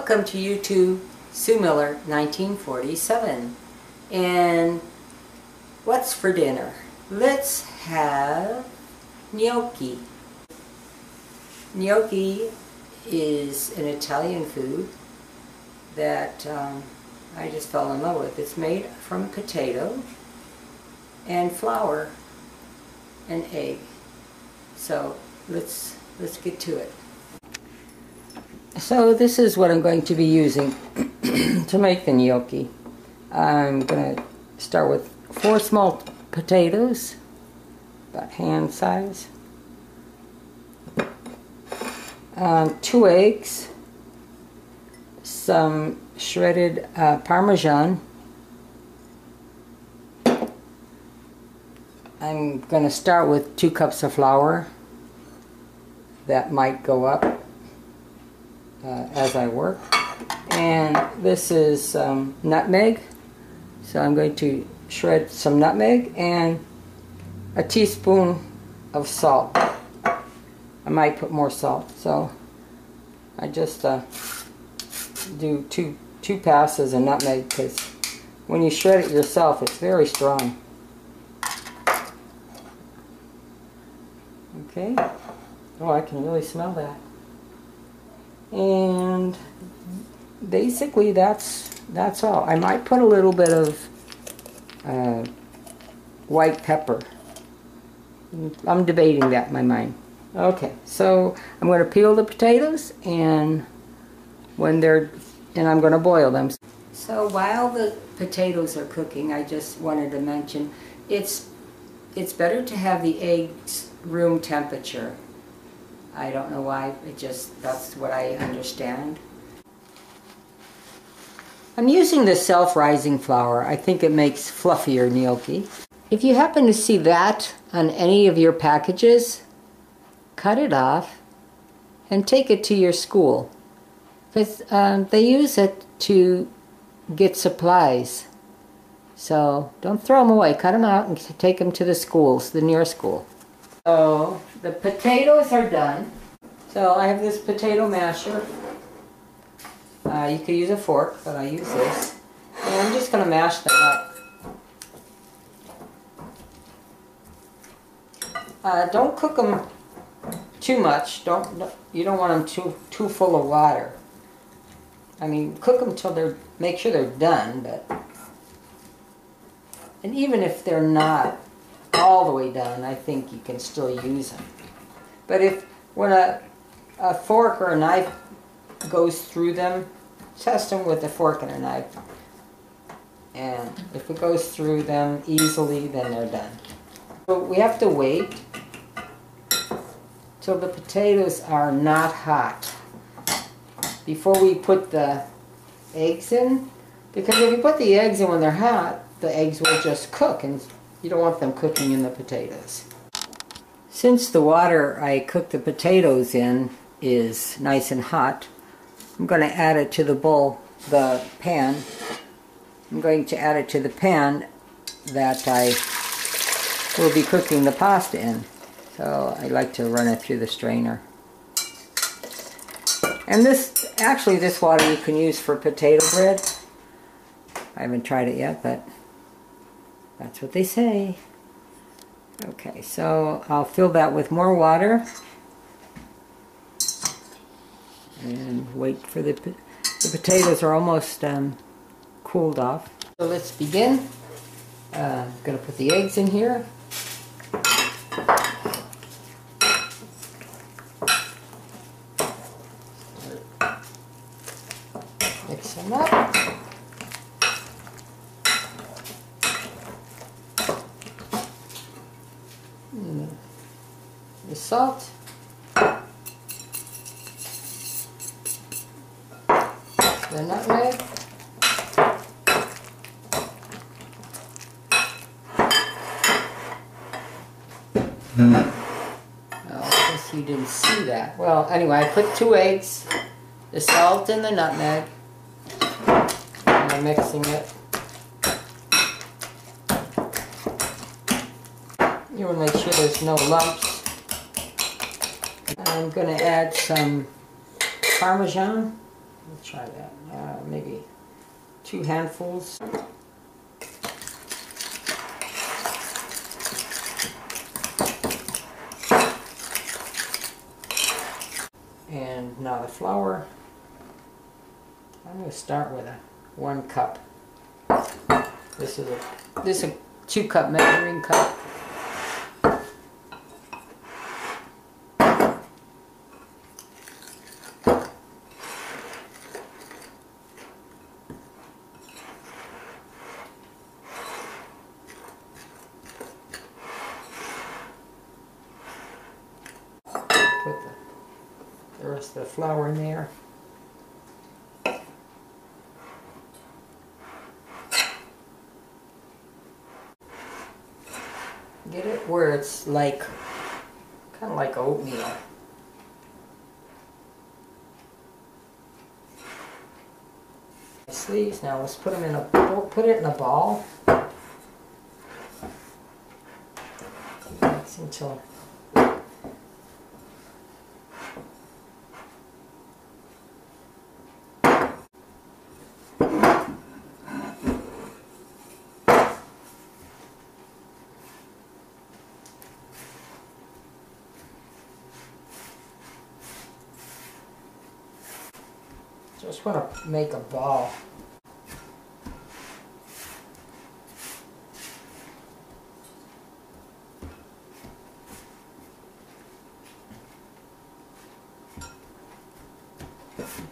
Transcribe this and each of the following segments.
Welcome to YouTube, Sue Miller, 1947. And what's for dinner? Let's have gnocchi. Gnocchi is an Italian food that I just fell in love with. It's made from potato and flour and egg. So let's get to it. So this is what I'm going to be using to make the gnocchi. I'm going to start with 4 small potatoes, about hand size, 2 eggs, some shredded Parmesan. I'm going to start with 2 cups of flour. That might go up as I work. And this is nutmeg, so I'm going to shred some nutmeg and a teaspoon of salt. I might put more salt, so I just do two passes of nutmeg, because when you shred it yourself it's very strong. Okay. Oh, I can really smell that. And basically that's all. I might put a little bit of white pepper. I'm debating that in my mind. Okay, so I'm going to peel the potatoes, and I'm going to boil them. So while the potatoes are cooking, I just wanted to mention it's better to have the eggs room temperature. I don't know why, that's what I understand. I'm using the self-rising flour. I think it makes fluffier gnocchi. If you happen to see that on any of your packages, cut it off and take it to your school, because they use it to get supplies. So don't throw them away. Cut them out and take them to the schools, the nearest school. So the potatoes are done. So I have this potato masher. You could use a fork, but I use this. And I'm just going to mash them up. Don't cook them too much. You don't want them too full of water. I mean, cook them till make sure they're done. And even if they're not all the way done, I think you can still use them. But when a fork or a knife goes through them, test them with a fork and a knife. And if it goes through them easily, then they're done. But we have to wait till the potatoes are not hot before we put the eggs in. Because if you put the eggs in when they're hot, the eggs will just cook, and you don't want them cooking in the potatoes. Since the water I cook the potatoes in is nice and hot, I'm going to add it to the pan. I'm going to add it to the pan that I will be cooking the pasta in. So I like to run it through the strainer. And this water you can use for potato bread. I haven't tried it yet, but that's what they say. Okay, so I'll fill that with more water and wait for the potatoes are almost cooled off. So let's begin. I'm going to put the eggs in here. Mix them up. The salt, the nutmeg, I guess you didn't see that. Well, anyway, I put 2 eggs, the salt and the nutmeg, and I'm mixing it. You want to make sure there's no lumps. I'm going to add some Parmesan. We'll try that. Maybe 2 handfuls. And now the flour. I'm going to start with a 1 cup. This is a 2-cup measuring cup. Put the rest of the flour in there. Get it where it's like, kind of like oatmeal. Sleeves. Now let's put them in a put it in a ball. Mix until just want to make a ball.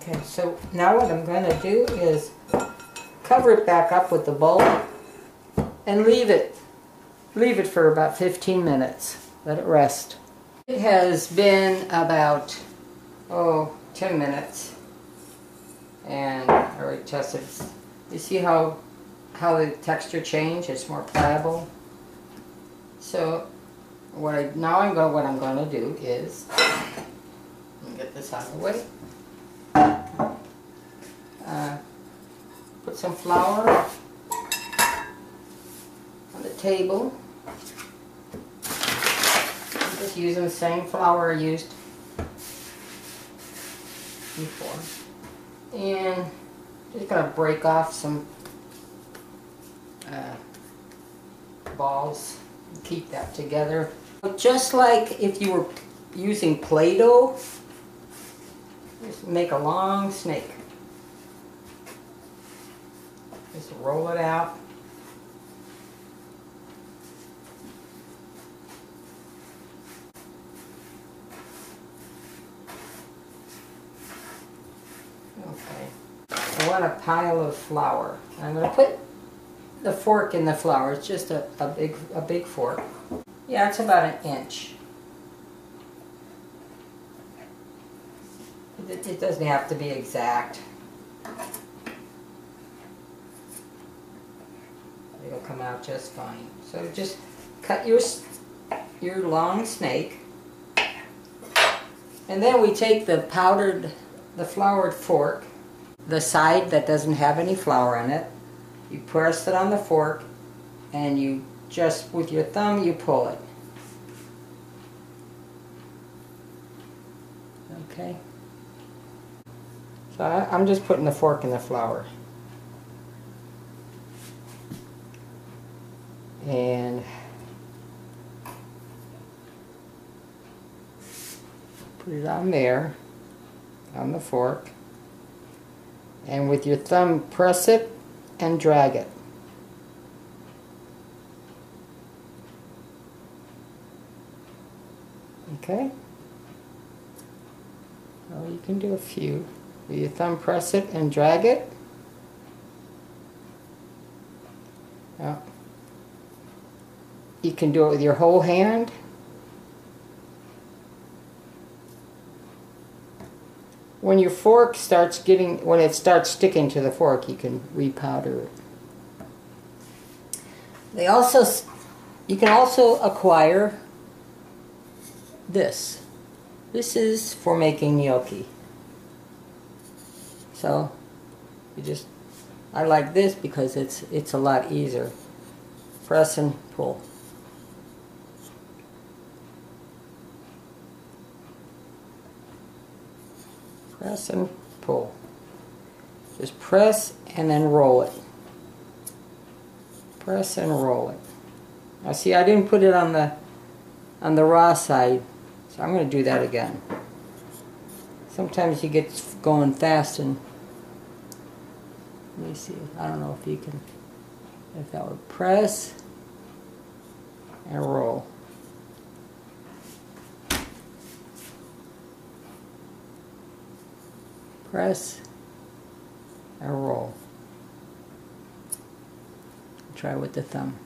Okay, so now what I'm going to do is cover it back up with the bowl and leave it for about 15 minutes. Let it rest. It has been about 10 minutes. And I already tested. You see how the texture changed? It's more pliable. So what I'm going to do is, let me get this out of the way. Put some flour on the table. I'm just using the same flour I used before. And just going to break off some balls and keep that together. Just like if you were using Play-Doh, just make a long snake. Just roll it out. Okay. I want a pile of flour. I'm going to put the fork in the flour. It's just a big fork. Yeah, it's about 1 inch. It doesn't have to be exact. It'll come out just fine. So just cut your long snake, and then we take the floured fork, the side that doesn't have any flour in it, you press it on the fork, and you just, with your thumb, you pull it. Okay? So I'm just putting the fork in the flour. And put it on there, on the fork, and with your thumb press it and drag it. Okay? Well, you can do a few. With your thumb press it and drag it. Now, you can do it with your whole hand. When your fork starts when it starts sticking to the fork, you can repowder it. You can also acquire this. This is for making gnocchi. So, I like this because it's a lot easier. Press and pull. Press and pull. Just press and then roll it. Press and roll it. Now see, I didn't put it on the raw side, so I'm going to do that again. Sometimes you get going fast and let me see. I don't know if you can, if that would press and roll. Press and roll. Try with the thumb.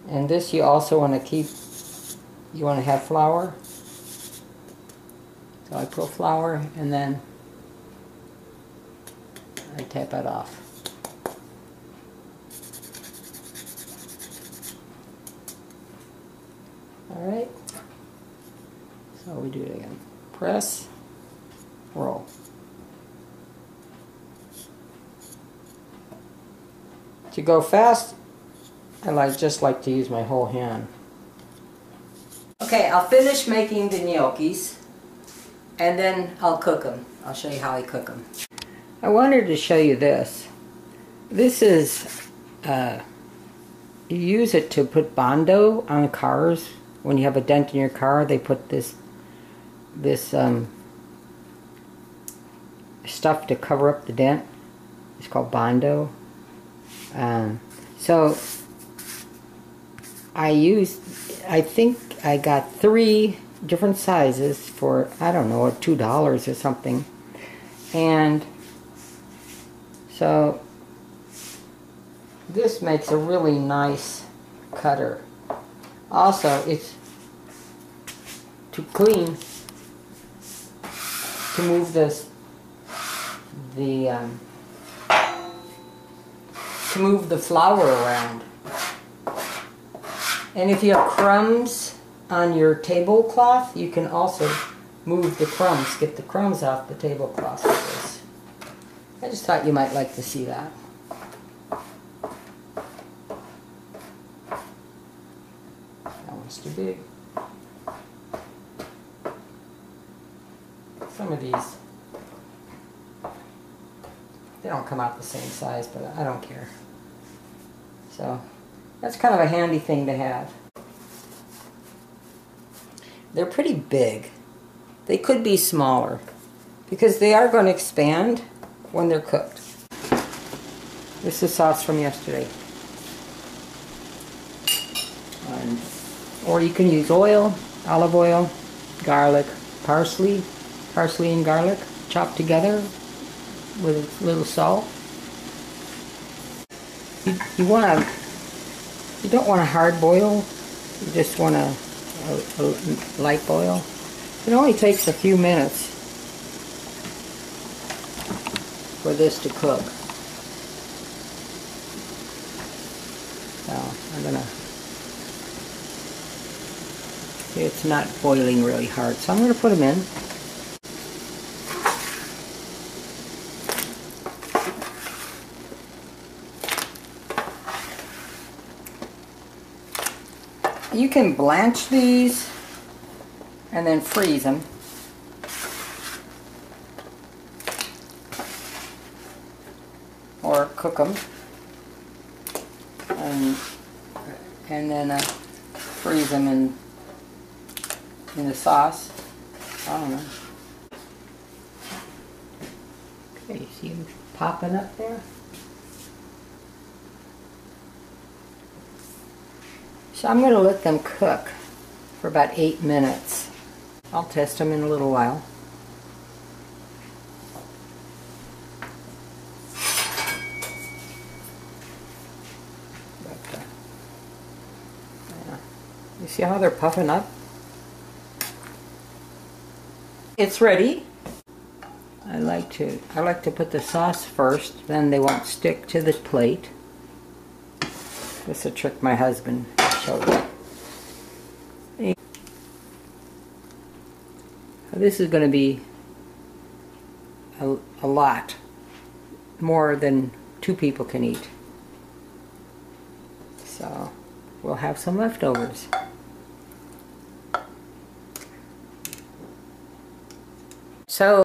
And this you also want to keep, you want to have flour. So I put flour and then I tap it off. Alright, so we do it again. Press, roll. To go fast, I just like to use my whole hand. Okay, I'll finish making the gnocchis and then I'll cook them. I'll show you how I cook them. I wanted to show you this. This is, you use it to put Bondo on cars. When you have a dent in your car, they put this stuff to cover up the dent. It's called Bondo. So I think I got 3 different sizes for, I don't know, $2 or something. And so this makes a really nice cutter. Also, it's to clean, to move to move the flour around. And if you have crumbs on your tablecloth, you can also move the crumbs, get the crumbs off the tablecloth with this. I just thought you might like to see that. That one's too big. Some of these, they don't come out the same size, but I don't care. So that's kind of a handy thing to have. They're pretty big. They could be smaller because they are going to expand when they're cooked. This is sauce from yesterday. Or you can use oil, olive oil, garlic, parsley and garlic chopped together with a little salt. You don't want a hard boil. You just want a light boil. It only takes a few minutes for this to cook. So I'm gonna see, it's not boiling really hard, so I'm gonna put them in. You can blanch these and then freeze them. Or cook them. And then freeze them in the sauce. I don't know. Okay, see them popping up there? So I'm going to let them cook for about 8 minutes. I'll test them in a little while. But, yeah. You see how they're puffing up? It's ready. I like to put the sauce first, then they won't stick to the plate. This is a trick my husband showed me. This is going to be a lot more than 2 people can eat. So we'll have some leftovers. So